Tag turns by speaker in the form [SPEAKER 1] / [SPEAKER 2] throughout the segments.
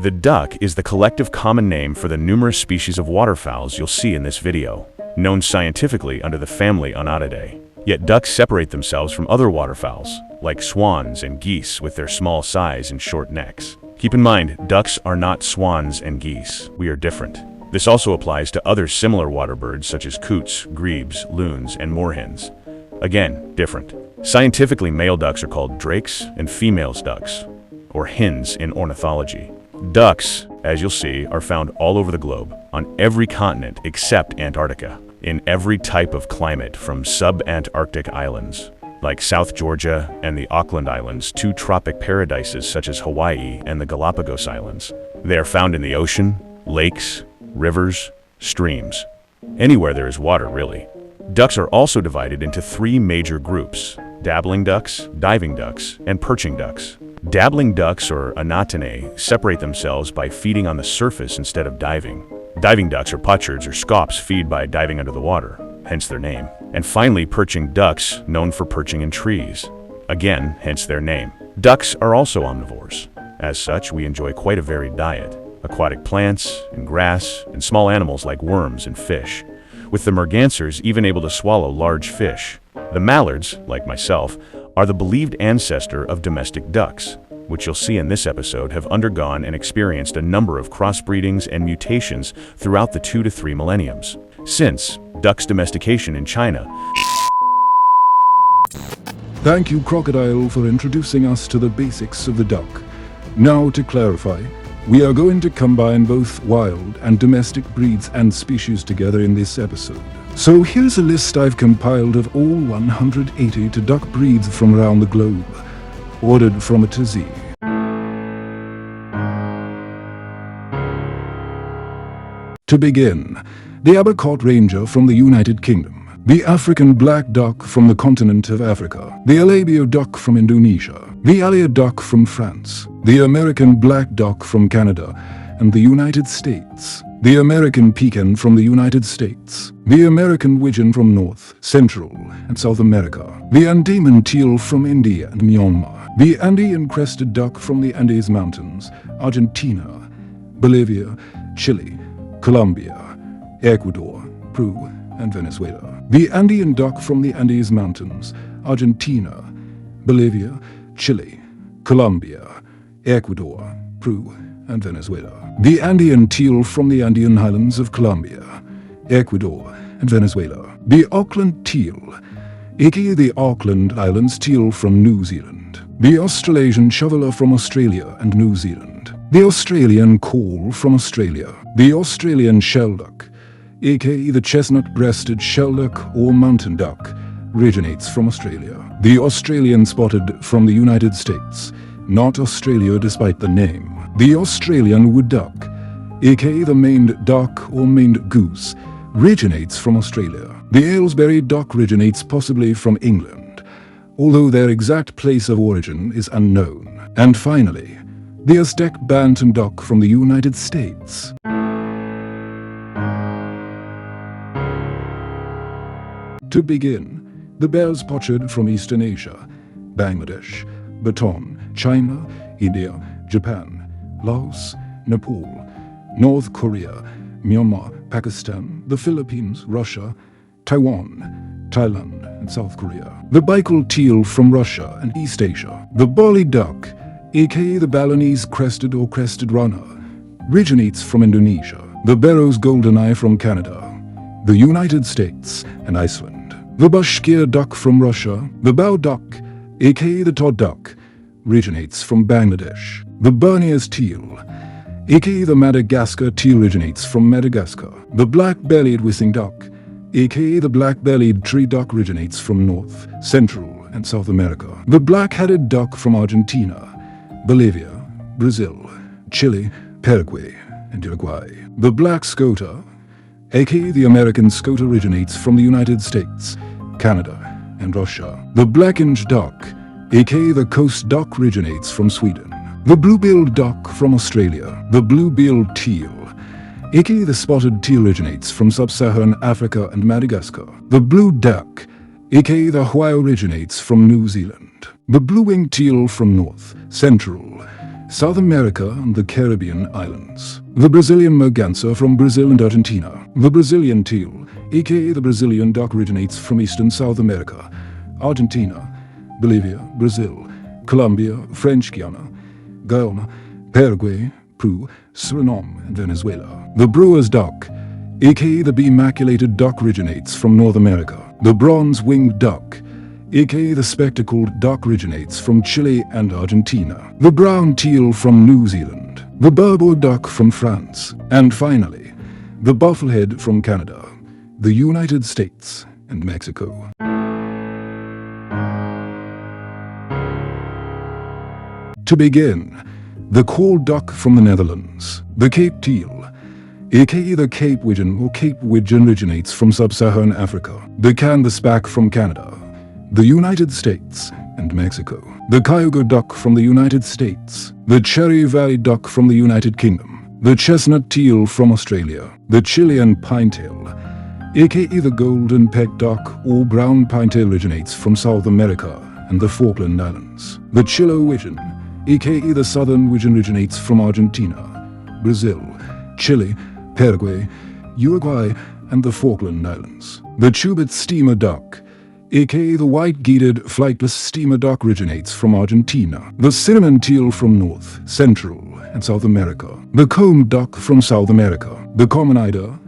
[SPEAKER 1] The duck is the collective common name for the numerous species of waterfowls you'll see in this video, known scientifically under the family Unatidae. Yet ducks separate themselves from other waterfowls, like swans and geese with their small size and short necks. Keep in mind, ducks are not swans and geese. We are different. This also applies to other similar water birds such as coots, grebes, loons, and moorhens. Again, different. Scientifically, male ducks are called drakes and females ducks, or hens in ornithology. Ducks, as you'll see, are found all over the globe, on every continent except Antarctica, in every type of climate from sub-Antarctic islands, like South Georgia and the Auckland Islands, to tropic paradises such as Hawaii and the Galapagos Islands. They are found in the ocean, lakes, rivers, streams, anywhere there is water, really. Ducks are also divided into three major groups: dabbling ducks, diving ducks, and perching ducks. Dabbling ducks, or Anatidae, separate themselves by feeding on the surface instead of diving. Diving ducks, or putchards or scops, feed by diving under the water, hence their name. And finally, perching ducks, known for perching in trees. Again, hence their name. Ducks are also omnivores. As such, we enjoy quite a varied diet: aquatic plants and grass, and small animals like worms and fish, with the mergansers even able to swallow large fish. The mallards, like myself, are the believed ancestor of domestic ducks, which you'll see in this episode have undergone and experienced a number of crossbreedings and mutations throughout the 2 to 3 millenniums, since ducks' domestication in China.
[SPEAKER 2] Thank you, Crocodile, for introducing us to the basics of the duck. Now, to clarify, we are going to combine both wild and domestic breeds and species together in this episode. So here's a list I've compiled of all 180 duck breeds from around the globe, ordered from A to Z. To begin, the Abercot Ranger from the United Kingdom, the African black duck from the continent of Africa, the Alabio duck from Indonesia, the Alia duck from France, the American black duck from Canada and the United States, the American pecan from the United States, the American widgeon from North, Central, and South America, the Andaman teal from India and Myanmar, the Andean crested duck from the Andes Mountains, Argentina, Bolivia, Chile, Colombia, Ecuador, Peru, and Venezuela, the Andean duck from the Andes Mountains, Argentina, Bolivia, Chile, Colombia, Ecuador, Peru, and Venezuela, the Andean teal from the Andean highlands of Colombia, Ecuador, and Venezuela, the Auckland teal, aka the Auckland Islands teal from New Zealand, the Australasian shoveler from Australia and New Zealand, the Australian call from Australia, the Australian shelduck, aka the chestnut-breasted shelduck or mountain duck, originates from Australia, the Australian spotted from the United States, not Australia despite the name, the Australian wood duck, aka the maned duck or maned goose, originates from Australia. The Aylesbury duck originates possibly from England, although their exact place of origin is unknown. And finally, the Aztec bantam duck from the United States. To begin, the Bell's pochard from Eastern Asia, Bangladesh, Bhutan, China, India, Japan, Laos, Nepal, North Korea, Myanmar, Pakistan, the Philippines, Russia, Taiwan, Thailand, and South Korea. The Baikal teal from Russia and East Asia. The Bali duck, aka the Balinese crested or crested runner, originates from Indonesia. The Barrow's goldeneye from Canada, the United States, and Iceland. The Bashkir duck from Russia. The Bao duck, aka the Todd duck, originates from Bangladesh. The Bernese teal, aka the Madagascar teal, originates from Madagascar. The black-bellied whistling duck, aka the black-bellied tree duck, originates from North, Central, and South America. The black-headed duck from Argentina, Bolivia, Brazil, Chile, Paraguay, and Uruguay. The black scoter, aka the American scoter, originates from the United States, Canada, and Russia. The black-inged duck, aka the coast duck, originates from Sweden. The blue-billed duck from Australia. The blue-billed teal, aka the spotted teal, originates from sub-Saharan Africa and Madagascar. The blue duck, aka the Hawaii, originates from New Zealand. The blue-winged teal from North, Central, South America and the Caribbean islands. The Brazilian merganser from Brazil and Argentina. The Brazilian teal, aka the Brazilian duck, originates from eastern South America, Argentina, Bolivia, Brazil, Colombia, French Guiana, Guyana, Paraguay, Peru, Suriname, and Venezuela. The brewer's duck, aka the bemaculated duck, originates from North America. The bronze-winged duck, aka the spectacled duck, originates from Chile and Argentina. The brown teal from New Zealand. The Berber duck from France. And finally, the bufflehead from Canada, the United States, and Mexico. To begin, the coal duck from the Netherlands. The Cape teal, aka the Cape Widgeon or Cape Widgeon, originates from sub-Saharan Africa. The canvasback from Canada, the United States, and Mexico. The Cayuga duck from the United States. The Cherry Valley duck from the United Kingdom. The chestnut teal from Australia. The Chilean pinetail, aka the golden pet duck or brown pinetail, originates from South America and the Falkland Islands. The Chilo widgeon, aka the southern widgeon, originates from Argentina, Brazil, Chile, Paraguay, Uruguay, and the Falkland Islands. The Chubut steamer duck, aka the white-gated flightless steamer duck, originates from Argentina. The cinnamon teal from North, Central, and South America. The comb duck from South America. The common eider,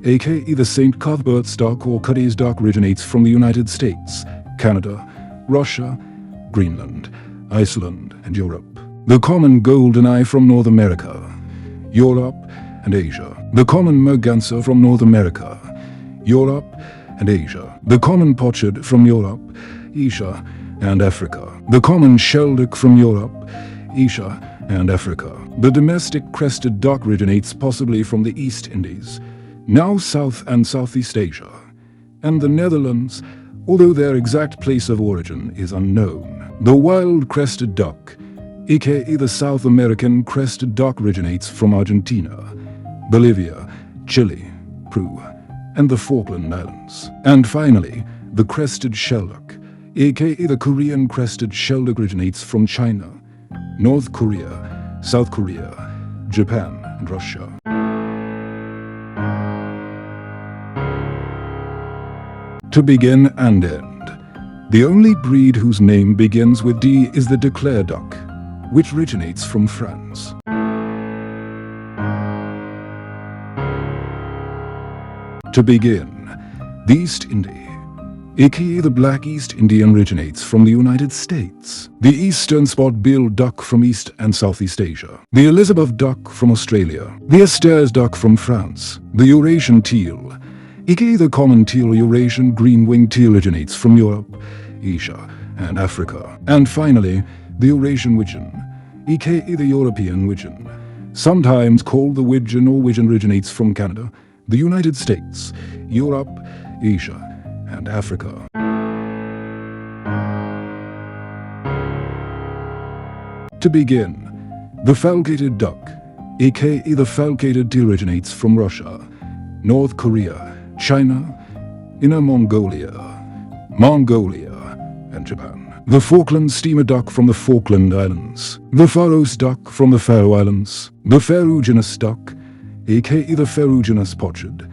[SPEAKER 2] aka the St. Cuthbert's duck or Cuddy's duck, originates from the United States, Canada, Russia, Greenland, Iceland, and Europe. The common golden eye from North America, Europe, and Asia. The common merganser from North America, Europe, and Asia. The common pochard from Europe, Asia, and Africa. The common shelduck from Europe, Asia, and Africa. The domestic crested duck originates possibly from the East Indies, now South and Southeast Asia, and the Netherlands, although their exact place of origin is unknown. The wild crested duck, aka the South American crested duck, originates from Argentina, Bolivia, Chile, Peru, and the Falkland Islands. And finally, the crested shelduck, aka the Korean crested shelduck, originates from China, North Korea, South Korea, Japan, and Russia. To begin and end, the only breed whose name begins with D is the Declare duck, which originates from France. To begin, the East Indie, aka the Black East Indian, originates from the United States. The Eastern spot-billed duck from East and Southeast Asia. The Elizabeth duck from Australia. The Asters duck from France. The Eurasian teal, aka the common teal, Eurasian green-winged teal, originates from Europe, Asia, and Africa. And finally, the Eurasian widgeon, aka the European widgeon, sometimes called the widgeon or widgeon, originates from Canada, the United States, Europe, Asia, and Africa. To begin, the falcated duck, aka the falcated teal, originates from Russia, North Korea, China, Inner Mongolia, and Japan. The Falkland steamer duck from the Falkland Islands. The Faroes duck from the Faroe Islands. The ferruginous duck, aka the ferruginous pochard,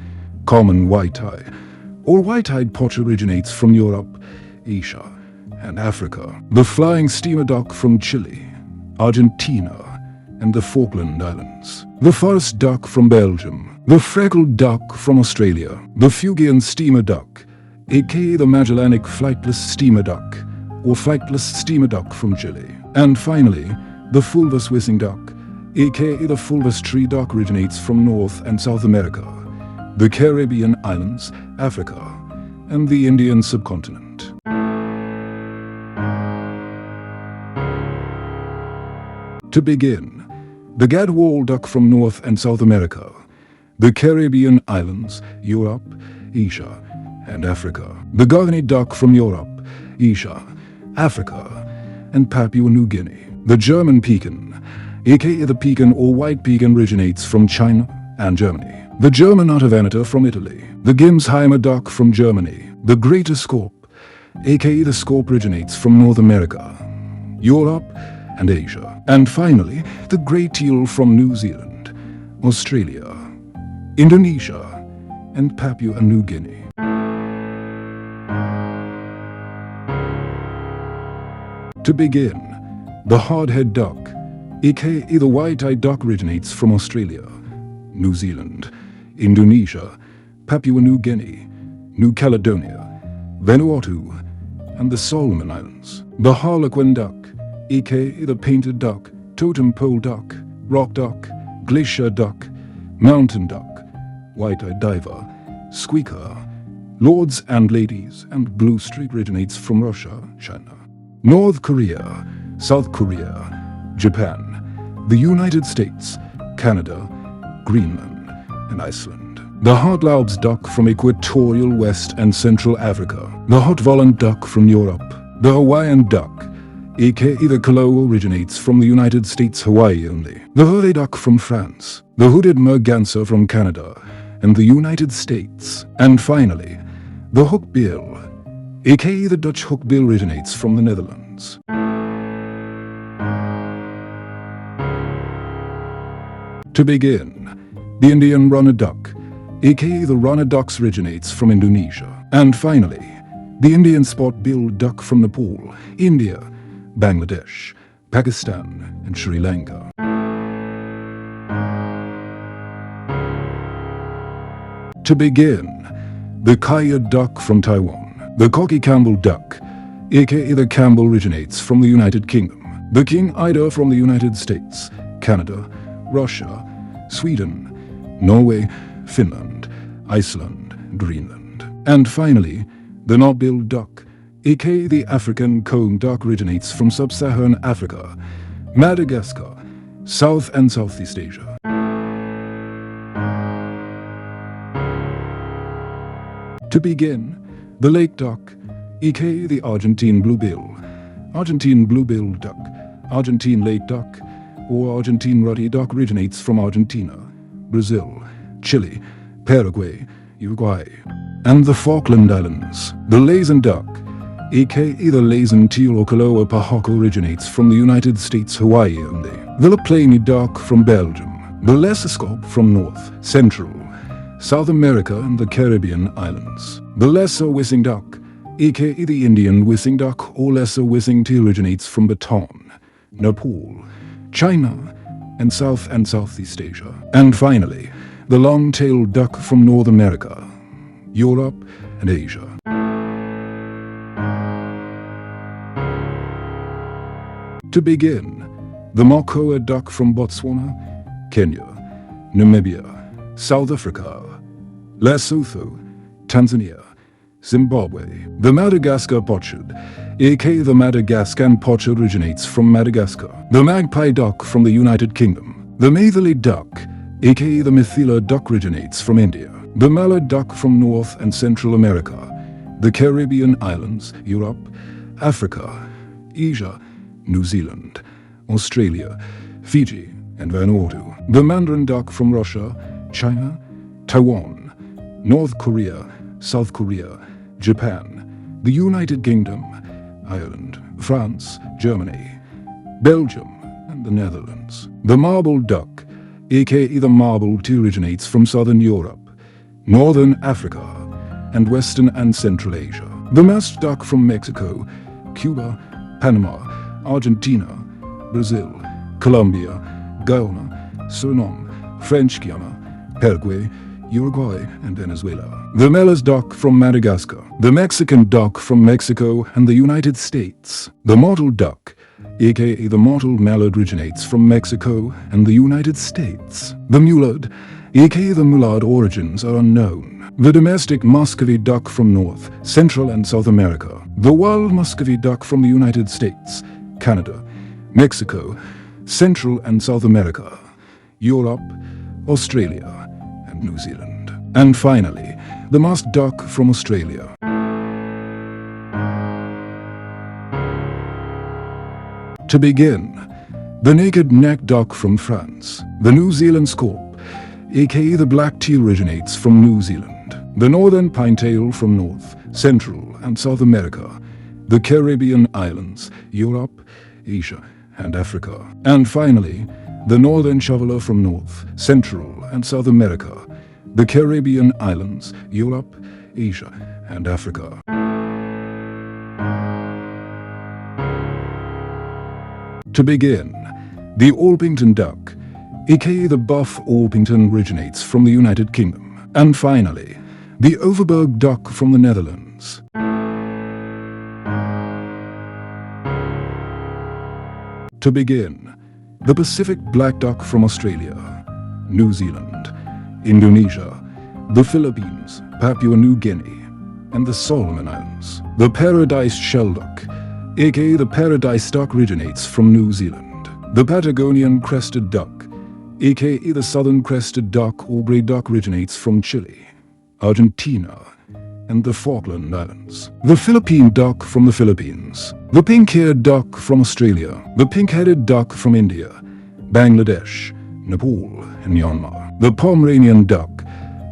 [SPEAKER 2] common white-eye, or white-eyed pochard, originates from Europe, Asia, and Africa. The flying steamer duck from Chile, Argentina, and the Falkland Islands. The forest duck from Belgium. The freckled duck from Australia. The Fuegian steamer duck, aka the Magellanic flightless steamer duck, or flightless steamer duck from Chile. And finally, the fulvous whistling duck, aka the fulvous tree duck, originates from North and South America, the Caribbean islands, Africa, and the Indian subcontinent. To begin, the gadwall duck from North and South America, the Caribbean islands, Europe, Asia, and Africa. The Gargany duck from Europe, Asia, Africa, and Papua New Guinea. The German pecan, aka the pecan or white pecan, originates from China and Germany. The German Artavenator from Italy. The Gimsheimer duck from Germany. The Greater Scaup, aka the Scaup, originates from North America, Europe, and Asia. And finally, the great eel from New Zealand, Australia, Indonesia, and Papua New Guinea. To begin, the hardhead duck, aka the white-eyed duck, originates from Australia, New Zealand, Indonesia, Papua New Guinea, New Caledonia, Vanuatu, and the Solomon Islands. The harlequin duck, aka the painted duck, totem pole duck, rock duck, glacier duck, mountain duck, white-eyed diver, squeaker, lords and ladies, and blue streak originates from Russia, China, North Korea, South Korea, Japan, the United States, Canada, Greenland, and Iceland. The Hartlaub's duck from equatorial West and Central Africa. The Hotvolland duck from Europe. The Hawaiian duck, aka the Kalo, originates from the United States, Hawaii only. The Hurley duck from France. The hooded merganser from Canada and the United States. And finally, the hookbill, aka the Dutch hookbill, originates from the Netherlands. To begin, the Indian runner duck, aka the runner ducks, originates from Indonesia. And finally, the Indian spot-billed duck from Nepal, India, Bangladesh, Pakistan, and Sri Lanka. To begin, the Kaya duck from Taiwan. The Cocky Campbell duck, aka the Campbell, originates from the United Kingdom. The King Eider from the United States, Canada, Russia, Sweden, Norway, Finland, Iceland, and Greenland. And finally, the knob-billed duck, aka the African comb duck, originates from sub-Saharan Africa, Madagascar, South and Southeast Asia. To begin, the lake duck, aka the Argentine bluebill, Argentine bluebill duck, Argentine lake duck, or Argentine ruddy duck, originates from Argentina, Brazil, Chile, Paraguay, Uruguay, and the Falkland Islands. The Laysan duck, aka the Laysan teal or Kaloa pahoko, originates from the United States, Hawaii only. The Laplani duck from Belgium. The lesser scaup from North, Central, South America, and the Caribbean islands. The lesser whissing duck, aka the Indian whissing duck or lesser whissing teal, originates from Bhutan, Nepal, China, and South and Southeast Asia. And finally, the long-tailed duck from North America, Europe, and Asia. To begin, the Mokoa duck from Botswana, Kenya, Namibia, South Africa, Lesotho, Tanzania, Zimbabwe. The Madagascar pochard, aka the Madagascan pochard, originates from Madagascar. The magpie duck from the United Kingdom. The Maithili duck, aka the Mithila duck, originates from India. The mallard duck from North and Central America, the Caribbean islands, Europe, Africa, Asia, New Zealand, Australia, Fiji, and Vanuatu. The mandarin duck from Russia, China, Taiwan, North Korea, South Korea, Japan, the United Kingdom, Ireland, France, Germany, Belgium, and the Netherlands. The marble duck, aka the marble teal, originates from Southern Europe, Northern Africa, and Western and Central Asia. The masked duck from Mexico, Cuba, Panama, Argentina, Brazil, Colombia, Guyana, Suriname, French Guiana, Paraguay, Uruguay, and Venezuela. The Melas duck from Madagascar. The Mexican duck from Mexico and the United States. The mottled duck, aka the mottled mallard, originates from Mexico and the United States. The mullard, aka the mullard, origins are unknown. The domestic Muscovy duck from North, Central, and South America. The wild Muscovy duck from the United States, Canada, Mexico, Central and South America, Europe, Australia, and New Zealand. And finally, the musk duck from Australia. To begin, the naked neck duck from France. The New Zealand scaup, aka the black teal, originates from New Zealand. The northern pinetail from North, Central, and South America. The Caribbean islands, Europe, Asia, and Africa. And finally, the northern shoveler from North, Central, and South America, the Caribbean islands, Europe, Asia, and Africa. To begin, the Orpington duck, aka the buff Orpington, originates from the United Kingdom. And finally, the Overberg duck from the Netherlands. To begin, the Pacific black duck from Australia, New Zealand, Indonesia, the Philippines, Papua New Guinea, and the Solomon Islands. The Paradise shelduck, aka the Paradise duck, originates from New Zealand. The Patagonian crested duck, aka the Southern crested duck or grey duck, originates from Chile, Argentina, and the Falkland Islands. The Philippine duck from the Philippines. The pink-haired duck from Australia. The pink-headed duck from India, Bangladesh, Nepal, and Myanmar. The Pomeranian duck,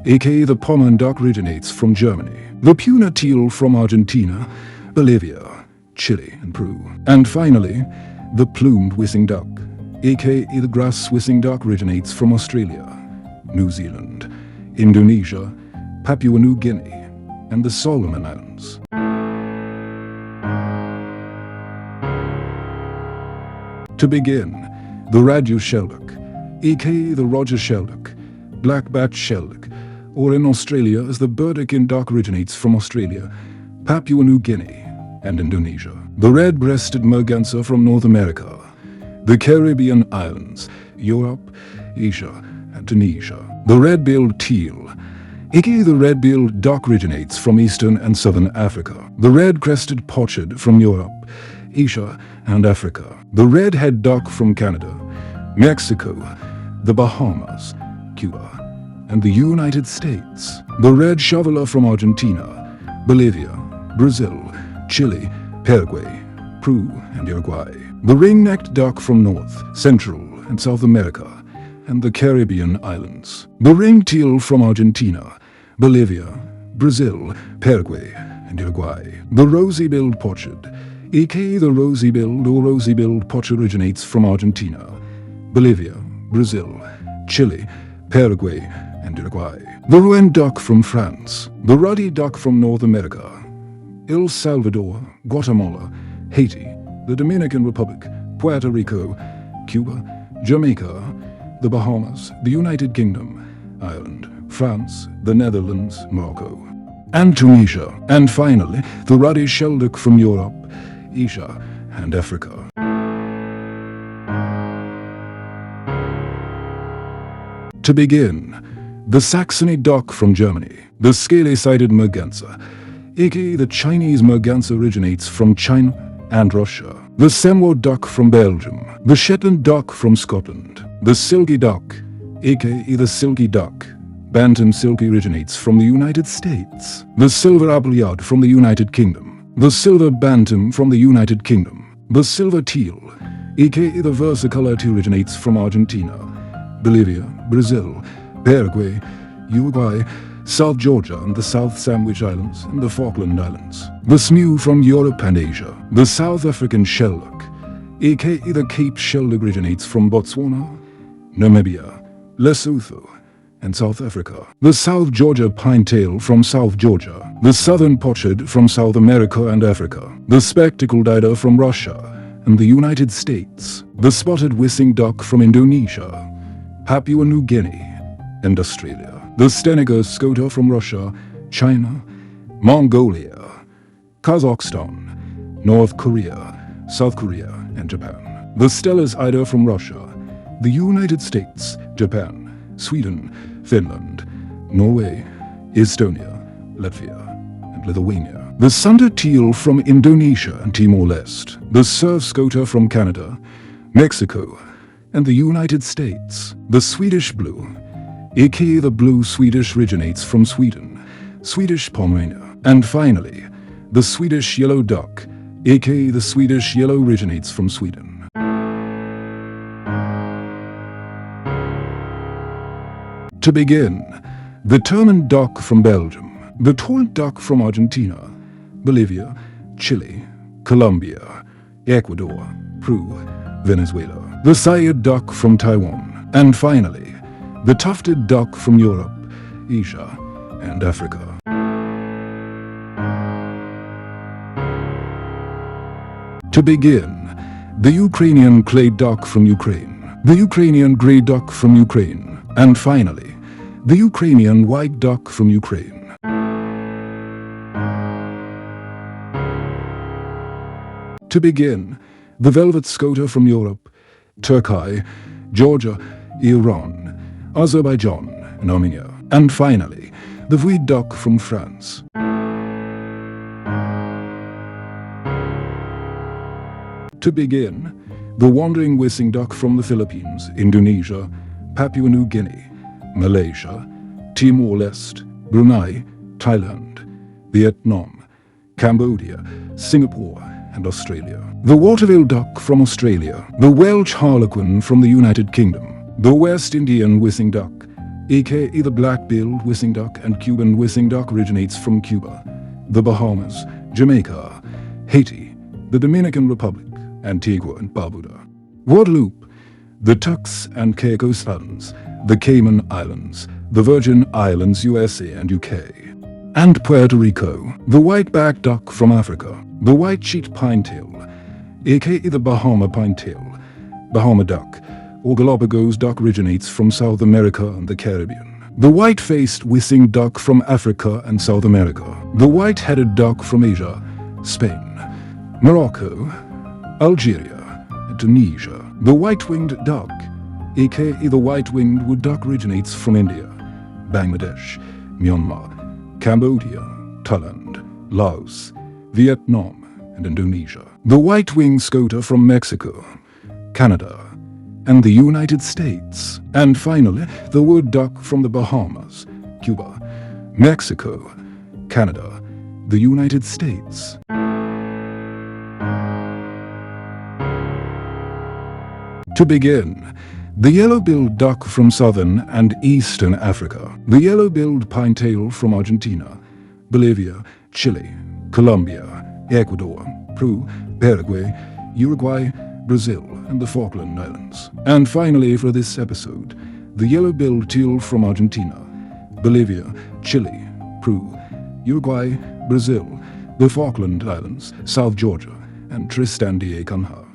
[SPEAKER 2] aka the Pomeranian duck, originates from Germany. The Puna teal from Argentina, Bolivia, Chile, and Peru. And finally, the plumed whistling duck, aka the grass whistling duck, originates from Australia, New Zealand, Indonesia, Papua New Guinea, and the Solomon Islands. To begin, the radio shelduck, aka the Roger shelduck, black-backed shelduck, or in Australia as the Burdekin duck, originates from Australia, Papua New Guinea, and Indonesia. The red-breasted merganser from North America, the Caribbean islands, Europe, Asia, and Tunisia. The red-billed teal, aka the red-billed duck, originates from Eastern and Southern Africa. The red-crested pochard from Europe, Asia, and Africa. The red-head duck from Canada, Mexico, the Bahamas, Cuba, and the United States. The red shoveler from Argentina, Bolivia, Brazil, Chile, Paraguay, Peru, and Uruguay. The ring-necked duck from North, Central, and South America, and the Caribbean islands. The ring teal from Argentina, Bolivia, Brazil, Paraguay, and Uruguay. The rosy-billed pochard, aka the rosy-billed or rosy-billed pochard, originates from Argentina, Bolivia, Brazil, Chile, Paraguay, and Uruguay. The rouen duck from France. The ruddy duck from North America, El Salvador, Guatemala, Haiti, the Dominican Republic, Puerto Rico, Cuba, Jamaica, the Bahamas, the United Kingdom, Ireland, France, the Netherlands, Morocco, and Tunisia. And finally, the ruddy shelduck from Europe, Asia, and Africa. To begin, the Saxony duck from Germany. The scaly-sided merganser, aka the Chinese merganser, originates from China and Russia. The Semward duck from Belgium. The Shetland duck from Scotland. The silky duck, aka the silky duck, Bantam silky, originates from the United States. The silver appleyard from the United Kingdom. The silver bantam from the United Kingdom. The silver teal, aka the versicolor teal, originates from Argentina, Bolivia, Brazil, Paraguay, Uruguay, South Georgia and the South Sandwich Islands and the Falkland Islands. The smew from Europe and Asia. The South African shelduck, aka the Cape shelduck, originates from Botswana, Namibia, Lesotho, and South Africa. The South Georgia pinetail from South Georgia. The southern pochard from South America and Africa. The spectacled eider from Russia and the United States. The spotted whistling duck from Indonesia, Papua New Guinea, and Australia. The Steniger scoter from Russia, China, Mongolia, Kazakhstan, North Korea, South Korea, and Japan. The Steller's eider from Russia, the United States, Japan, Sweden, Finland, Norway, Estonia, Latvia, and Lithuania. The Sunder teal from Indonesia and Timor-Leste. The Surf scoter from Canada, Mexico, and the United States. The Swedish blue, aka the blue Swedish, originates from Sweden, Swedish Pomerania. And finally, the Swedish yellow duck, aka the Swedish yellow, originates from Sweden. To begin, the Terman duck from Belgium, the Torrent duck from Argentina, Bolivia, Chile, Colombia, Ecuador, Peru, Venezuela, the Sayed duck from Taiwan, and finally, the tufted duck from Europe, Asia, and Africa. To begin, the Ukrainian clay duck from Ukraine, the Ukrainian grey duck from Ukraine, and finally, the Ukrainian white duck from Ukraine. To begin, the velvet scoter from Europe, Turkey, Georgia, Iran, Azerbaijan, and Armenia, and finally, the wheat duck from France. To begin, the wandering whistling duck from the Philippines, Indonesia, Papua New Guinea, Malaysia, Timor-Leste, Brunei, Thailand, Vietnam, Cambodia, Singapore, and Australia. The waterville duck from Australia, the Welsh harlequin from the United Kingdom, the West Indian whistling duck, aka the black-billed whistling duck and Cuban whistling duck originates from Cuba, the Bahamas, Jamaica, Haiti, the Dominican Republic, Antigua and Barbuda. Guadeloupe, the Turks and Caicos Islands, the Cayman Islands, the Virgin Islands, USA and UK. And Puerto Rico, the white-backed duck from Africa, the white-cheeked pinetail, aka the Bahama pinetail, Bahama duck, or Galapagos duck originates from South America and the Caribbean. The white-faced whistling duck from Africa and South America, the white-headed duck from Asia, Spain, Morocco, Algeria, and Tunisia. The white-winged duck, aka the white-winged wood duck originates from India, Bangladesh, Myanmar, Cambodia, Thailand, Laos, Vietnam, and Indonesia. The white-winged scoter from Mexico, Canada, and the United States. And finally, the wood duck from the Bahamas, Cuba, Mexico, Canada, the United States. To begin, the yellow-billed duck from southern and eastern Africa, the yellow-billed pinetail from Argentina, Bolivia, Chile, Colombia, Ecuador, Peru, Paraguay, Uruguay, Brazil, and the Falkland Islands. And finally, for this episode, the yellow-billed teal from Argentina, Bolivia, Chile, Peru, Uruguay, Brazil, the Falkland Islands, South Georgia, and Tristan da Cunha.